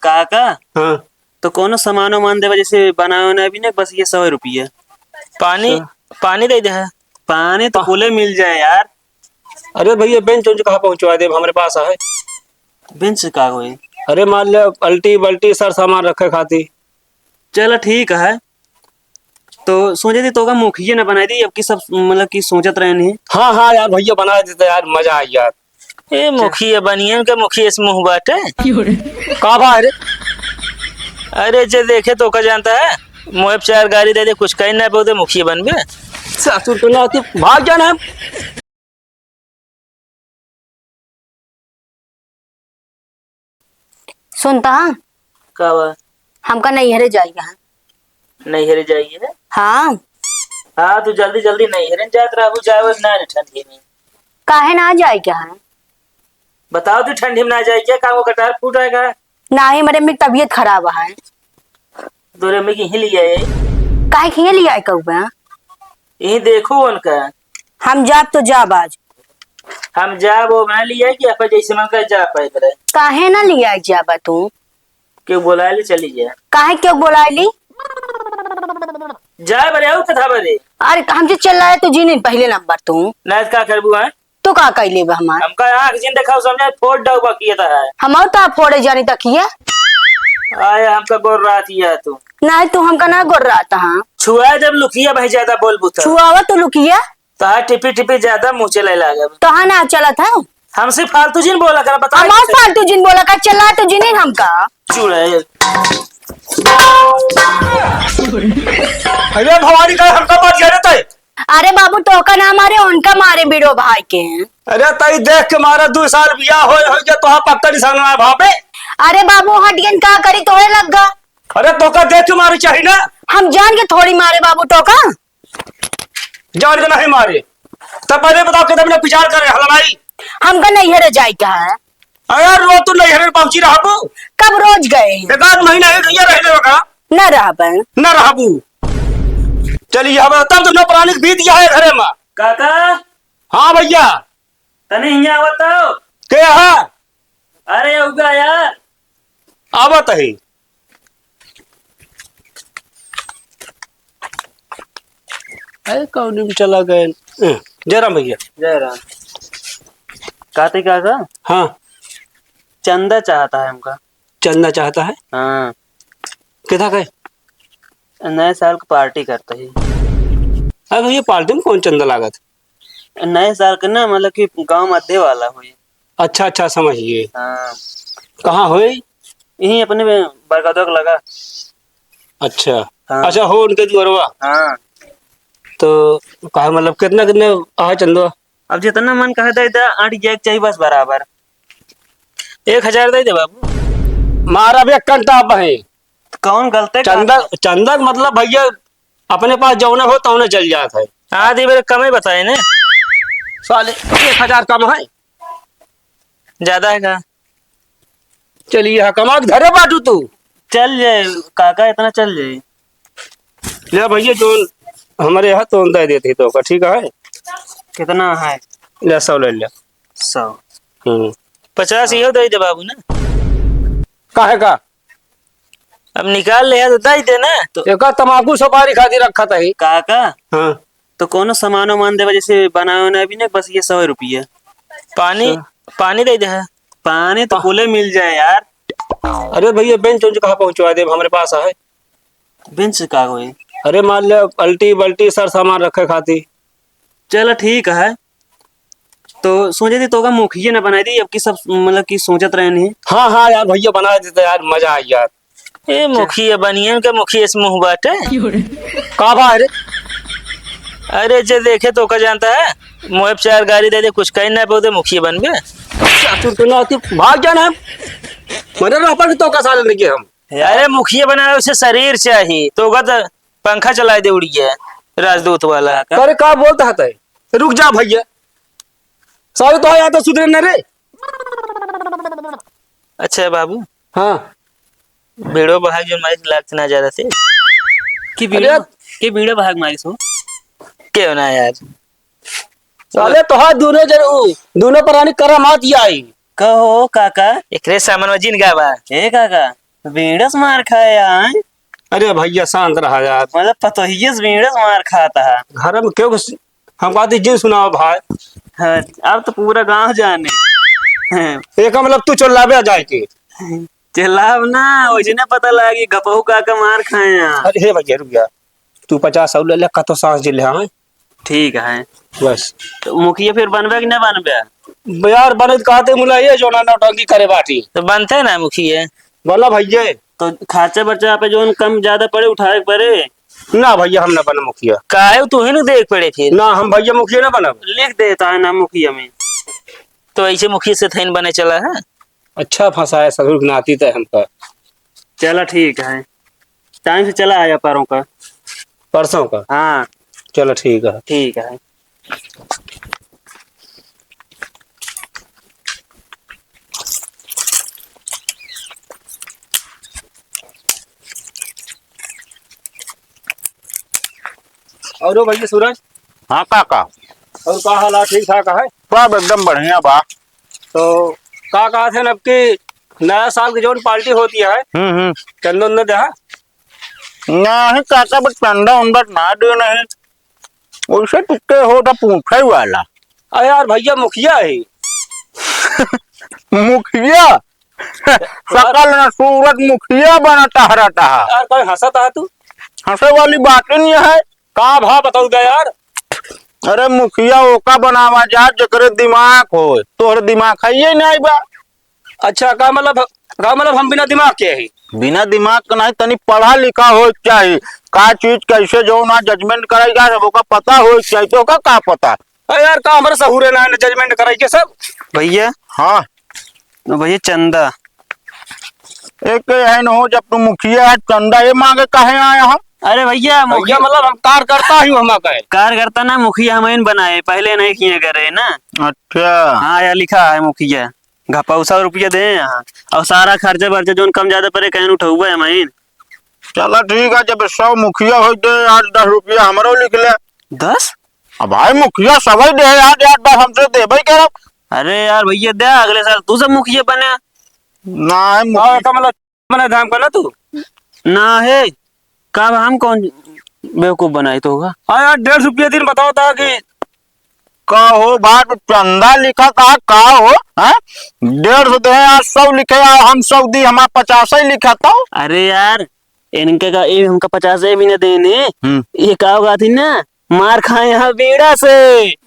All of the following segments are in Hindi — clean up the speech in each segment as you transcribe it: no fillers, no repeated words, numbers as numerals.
काका हाँ तो कोनो सामान वामान देवा जैसे बनाना भी ना बस ये 100 रुपया। पानी तो पानी दे दे। पानी तो कुले मिल जाए यार। अरे भैया बेंच उंच कहाँ पहुंचवा दे हमारे पास है। बेंच का हुई। अरे मान लो अल्टी बल्टी सर सामान रखे खाती। चलो ठीक है। तो सोचे थी तो का मुखिया ने बनाई दी अब की सब मतलब की सोचत रहे नहीं। हाँ हाँ यार भैया बना देते यार मजा आई यार। ए मुखिया बनियन के मुखिया से मुंह बाटे। कहा भाई अरे अरे जे देखे तो का जानता है मुझे 4 गाड़ी दे दे कुछ कहीं ना बोले मुखिया बन बे। ससुर तो ना आती भाग जाना है। सुनता का हुआ? हमका नैहरे जाइए। नैहरे जाइए। हाँ हाँ तू जल्दी जल्दी नैहरे जात रहू जाए ना ठंडी में। काहे ना जाए क्या है? बताओ तू ठंडी में ना जाए क्या काम को कटार फूट आएगा। ना ही मेरे में तबीयत खराब है। दोरे में की लिया है काहे खिए लिया है कौआ? यही देखो उनका। हम जाब तो जाब आज। हम जा वो बना लिया कि आप जैसे मन कर जा पाए करे। काहे ना लिया है जाबा तू? क्यों बोला ले चली जा। काहे क्यों बोलाइली? जा बरे आओ कथा बरे। अरे हमसे चल रहा है तो जी नहीं पहले नंबर तू। नाच का करबू है। तू का कैले बा हमार? हमका आंख जिन देखाओ समझे फोड़ डाउ बाकी है। हम तो फोड़े जानी तकिया। आया हमका गोर रात या तू। नहीं तू हमका ना गोर रहा था। छुआ जब लुकिया भाई ज्यादा बोल बुता। छुआवा तो लुकिया। तो टिपी टिपी ज्यादा मुँह चले लागे। तो हाँ ना चला था। हमसे फालतू जिन बोला कर बता। हमार फालतू जिन बोला का चला तो जिन हमका। चुड़ैल। अरे भवानी का हमका बात जाने तय। अरे बाबू तो का ना मारे उनका मारे बिड़ो भाई के। अरे तई देख के मारा 2 साल बियाह हो गया तो हाँ पक्का निशान है भाव पे। अरे बाबू हटियन का करी तोहे लग गा। अरे तो का देख के मारे चाहिए ना। हम जान के थोड़ी मारे बाबू तो का। जान के नहीं मारे तब पहले बताओ कि तुमने विचार करे हलवाई। हमका नैहरे जाए क्या है? अरे रोज तू नैहरे पहुंची रहा कब रोज गए? एक आध महीना है भैया रहने लगा न रहा बहन। न रहबू। चलिए अब तब तुमने प्राणी बीत गया है घरे में। काका हाँ भैया तने यहाँ बताओ। के है अरे उगा यार आवत है। अरे कौन में चला गए जयराम भैया। जय राम। कहते काका हाँ चंदा चाहता है हमका। चलना चाहता है। हाँ कितना कहे? नए साल की पार्टी करते ही। अरे भैया पार्टी में कौन चंदा लागत? नए साल का ना मतलब कि गांव मध्य वाला हुई। अच्छा अच्छा समझिए। हाँ कहाँ हुई? यही अपने बरगदों लगा। अच्छा हाँ। अच्छा हो उनके जोरवा। हाँ तो कहा मतलब कितना कितने आ चंदवा? अब जितना मन कहे दे दे 8 जैक चाहिए बस बराबर। 1000 दे दे बाबू। मारा भी कंटा है। कौन गलते चंदा चंदा का मतलब भैया अपने पास जौने हो तौने चल जाता है। हाँ दी मेरे कम ही बताए ने। साले 1000 कम है। ज्यादा है का? चलिए हाँ कमा के धरे बाटू तू। चल जाए काका इतना चल जाए। ले भैया जो हमारे यहाँ तो दे देती तो का ठीक है। कितना है? ले 100 ले ले। 100। 50 यो दे दे बाबू ना। काहे का? अब निकाल ले तो दे दे ना। तो एक तमाकू सुपारी खाती रखा था ही। काका हाँ तो कोनो सामान वामान देवा जैसे बनाना भी ना बस ये 100 रुपया। पानी पानी दे दे। पानी तो कुले मिल जाए यार। अरे भैया बेंच उंच कहाँ पहुंचवा दे हमारे पास है। बेंच का हुई। अरे मान लो अल्टी बल्टी सर सामान रखे खाती। चलो ठीक है। तो सोचे थी तो का मुखिया ने बनाई दी अब की सब मतलब की सोचत रहे नहीं। हाँ हाँ यार भैया बना देते यार मजा आई यार। ए मुखिया बनियन के मुखिया से मुंह बाटे। कहा भाई अरे अरे जे देखे तो का जानता है मुझे 4 गाड़ी दे दे कुछ कहीं ना बोले मुखिया बन बे। ससुर तो ना आती भाग जाना है। मरे रहा पर तो का साल लगे हम। अरे मुखिया बनाने उसे शरीर चाहिए तो पंखा चला दे उड़िया राजदूत वाला। अरे का बोलता है तय? रुक जा भैया सारे तो यहाँ तो सुधरे न रे। अच्छा बाबू हाँ बेड़ो भाग जो माइक लागते ना ज्यादा थे कि वीडियो भाग मारी सो क्यों ना यार। साले तो हाँ दोनों प्राणी करम आती आई। कहो काका। एकरे सामान में जिन गावा। ए काका बीड़स मार खाया है? अरे भैया शांत रहा यार। मतलब पतोहिए से बीड़स मार खाता है। घर में क्यों हम बात जिन सुनाओ भाई। हाँ, अब तो पूरा गांव जाने। हाँ, एक मतलब तू चल लावे जाए के। चिल्लाब ना, वैसे ना पता लगी गपहू का मार खाए यहाँ। अरे हे भैया रुक जा, तू 50 ले ले का तो सांस जिले हाँ ठीक है। बस। तो मुखिया फिर बनबे कि नहीं बनबे? यार बनत कहते मुला ये जो ना नौटंकी करे बाटी। तो बनते है ना मुखिया। बोला भैया तो खर्चा बर्चा पे जो कम ज्यादा पड़े उठाए पड़े। ना भैया हम ना बने मुखिया। काहे तू ही ना देख पड़े फिर। ना हम भैया मुखिया ना बनब। लिख देता है ना मुखिया में। तो ऐसे मुखिया से थैन बने चला है। अच्छा फंसाया ससुर नाती तय हमका। चला ठीक है, टाइम से चला आया पारों का। परसों का। हाँ चलो ठीक है। ठीक है। और भैया सूरज। हाँ काका, और का हाल ठीक ठाक है? सब एकदम बढ़िया बा। तो का कहा थे अब की नया साल की जो पार्टी होती है चंदन ने देखा नहीं काका, बट ठंडा उंडा ना दे नहीं वैसे तुक्के हो तो पूछे वाला। अरे यार भैया मुखिया है। मुखिया सकल न सूरत मुखिया बनता रहता है। यार कोई हंसता है तू? हंसे वाली बात ही नहीं है। का भाव बताऊ दे यार। अरे मुखिया ओका बनावा जा जकरे दिमाग हो, तोहरे दिमाग है ही नहीं बा। अच्छा का मतलब हम बिना दिमाग के ही। बिना दिमाग का नहीं, तनी पढ़ा लिखा हो चाहिए। का चीज कैसे जो ना जजमेंट करेगा सब ओका पता हो चाहिए। तो ओका का पता? अरे यार का हमारे सहूरे ना जजमेंट कराई के सब। भैया, हाँ भैया चंदा एक है न हो, जब तू मुखिया है चंदा ये मांगे कहे आया हम? अरे भैया भैया मतलब हम कार करता ही हम कहे। कार्यकर्ता ना मुखिया हम बनाए, पहले नहीं किए करे ना। अच्छा हाँ यार लिखा है मुखिया, घपा 100 रुपया दे यहाँ और सारा खर्चा बर्चा जो कम ज्यादा पड़े कहन उठौबे हमाइन। चलो ठीक है, जब 100 मुखिया हो दे 8-10 रुपया हमरो लिख ले। 10? अब भाई मुखिया सभी दे 8-10 हमसे दे भाई कह रहा। अरे यार भैया दे, अगले साल तू सब मुखिया बने। नहीं का मतलब बना धाम का ना तू। ना है कब हम कौन बेवकूफ बनाई तो होगा। हाँ यार 150 रुपया दिन बताओ था कि का हो बात चंदा लिखा था का हो है? 150 दे आज 100 लिखे हम 100 दी, हमारा 50 ही लिखा था। अरे यार इनके का ये हमका 50 भी न देने। ये का होगा थी ना, मार खाए यहाँ बेड़ा से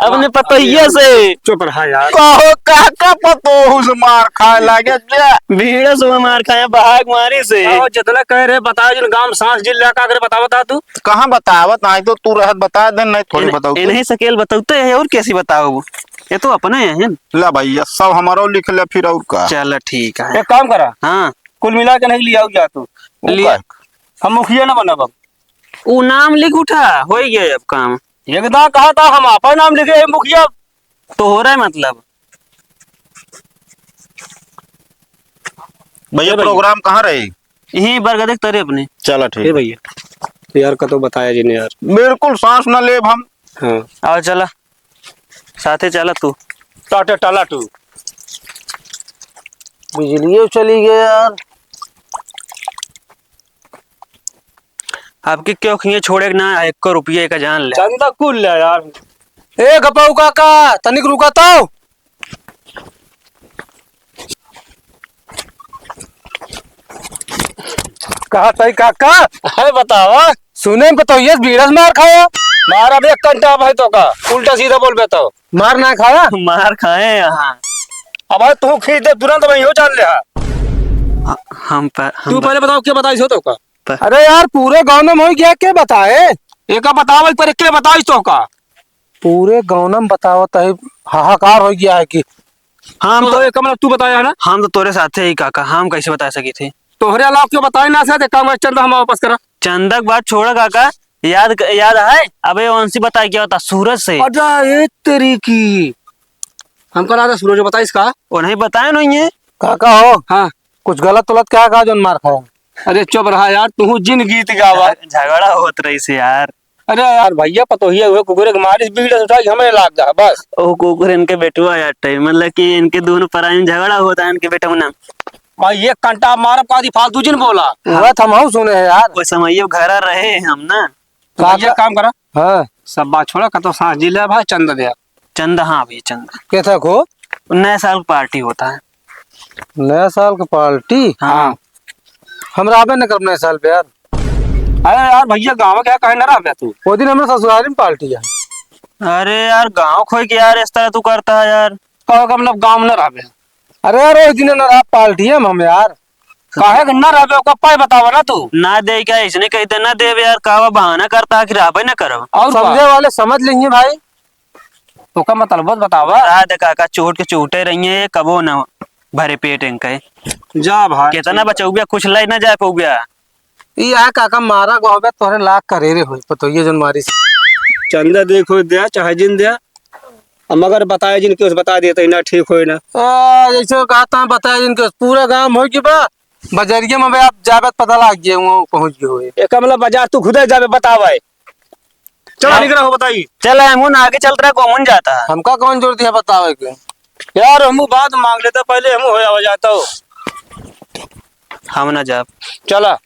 अपने पतोहिया से। चुप रहा यार। कहो का पतो से मार खाए लगे जा। बेड़ा से मार खाए बहाक मारी से। जितना कह रहे बताओ जिन गांव सांस जिला का अगर बता तू कहाँ बतावत नहीं तो तू रहत बता दे, नहीं थोड़ी बताऊ। इन्हें सकेल बताते है और कैसी बताओ, ये तो अपने हैं। ला भैया सब हमारो लिख ले फिर और का। चल ठीक है। एक काम करा, हाँ कुल मिला के नहीं लिया जा तू। लिया। हम मुखिया ना बनब। वो नाम लिख उठा हो गया अब काम। एकदम कहा था हम आपका नाम लिखे मुखिया तो हो रहा है मतलब। भैया प्रोग्राम कहाँ रही? यही बरगद तरे अपने। चलो ठीक है भैया। तो यार का तो बताया जी ने यार। बिल्कुल सांस न ले हम। हाँ आओ चला साथे चला तू। टाटे टाला तू बिजली चली गया यार। आपकी क्यों खिए छोड़े ना 1 रुपये का जान ले। चंदा कुल ले यार। ए गपाऊ काका तनिक रुका तो। कहा तई काका है बतावा सुने में तो ये बीड़स मार खाया। मार अब 1 घंटा भाई तो का उल्टा सीधा बोल बेतो मार ना खाया। मार खाए यहाँ। अब भाई तू खींच दे तुरंत वही हो जान ले। हम तू पहले बताओ क्या बताई तो का। पर- अरे यार पूरे गांव में हो गया क्या बताए। एक बताओ पर एक बताई तो का। पूरे गांव में बताओ तही हाहाकार हो गया है कि हम तो एक मतलब तू बताया है ना। हम तो तोरे साथे ही काका, हम कैसे बता सकी थे। तोहरे अलावा क्यों बताए ना सर काम चंदा हम वापस करा। चंदक बात छोड़ा काका, याद है अबे वंशी बताया क्या होता सूरज से। अरे एक तरीकी हमको लगा सूरज बताई इसका। वो नहीं बताया नहीं है काका हो। हाँ कुछ गलत गलत क्या कहा जो मार खाया। अरे चुप रहा यार तू जिन गीत गावा। झगड़ा होत रही से यार। अरे यार भैया पतोहिया हुए कुकुरे के मारिस बीड़ उठा के हमें लाग जा बस। ओ कुकुर इनके बेटुआ यार टाइम मतलब कि इनके दोनों पराई में झगड़ा होता है इनके बेटा ना। भाई एक घंटा मारब का फालतू जिन बोला वह थमाऊ सुने है यार। वो समय घर रहे हम ना। भैया काम करा हाँ सब बात छोड़ा का तो सांस जी ले भाई चंद दे चंदा, हाँ भैया चंदा। कैसा को नए साल की पार्टी होता है। नया साल की पार्टी। हाँ हमरा आबे न कर नया साल पे यार। अरे यार भैया गाँव क्या कहे न रहा तू वो दिन हमारे ससुराल में पार्टी है। अरे यार गांव खोई के यार इस तरह तू करता है यार। कहो का मतलब गाँव में न रहा अरे यार वो दिन न पार्टी है हम यार। काहे न रहा कप्पा बतावा ना तू ना दे क्या इसने कही थे ना दे यार, कावा बहाना करता है कि राबे ना करो। और समझे वाले समझ लेंगे भाई। तो का मतलब बतावा रात काका चोट के चोटे रही है, कबो ना भरे पेट इनके। जा भाई कितना बचाऊ गया, कुछ लाई ना जा पाऊ गया। ये आ काका मारा गाँव में तोहरे लाख करे रे हुई पतो ये जन मारी से। चंदा देखो दिया चाहे जिन दिया अब मगर बताए जिन के बता दिया तो ना ठीक हो ना जैसे कहा था बताया जिनके पूरा गांव हो गया बा बजरिया में आप जावे पता लग गया वो पहुंच गए हुए। एक मतलब बाजार तू खुद जावे बतावा चलो निकला हो बताइए। चल हम आगे चल रहा कौन जाता है। हमका कौन जोड़ दिया बतावे के यार हम बात मांग लेते पहले हम हो जाता हो हम ना जा। चला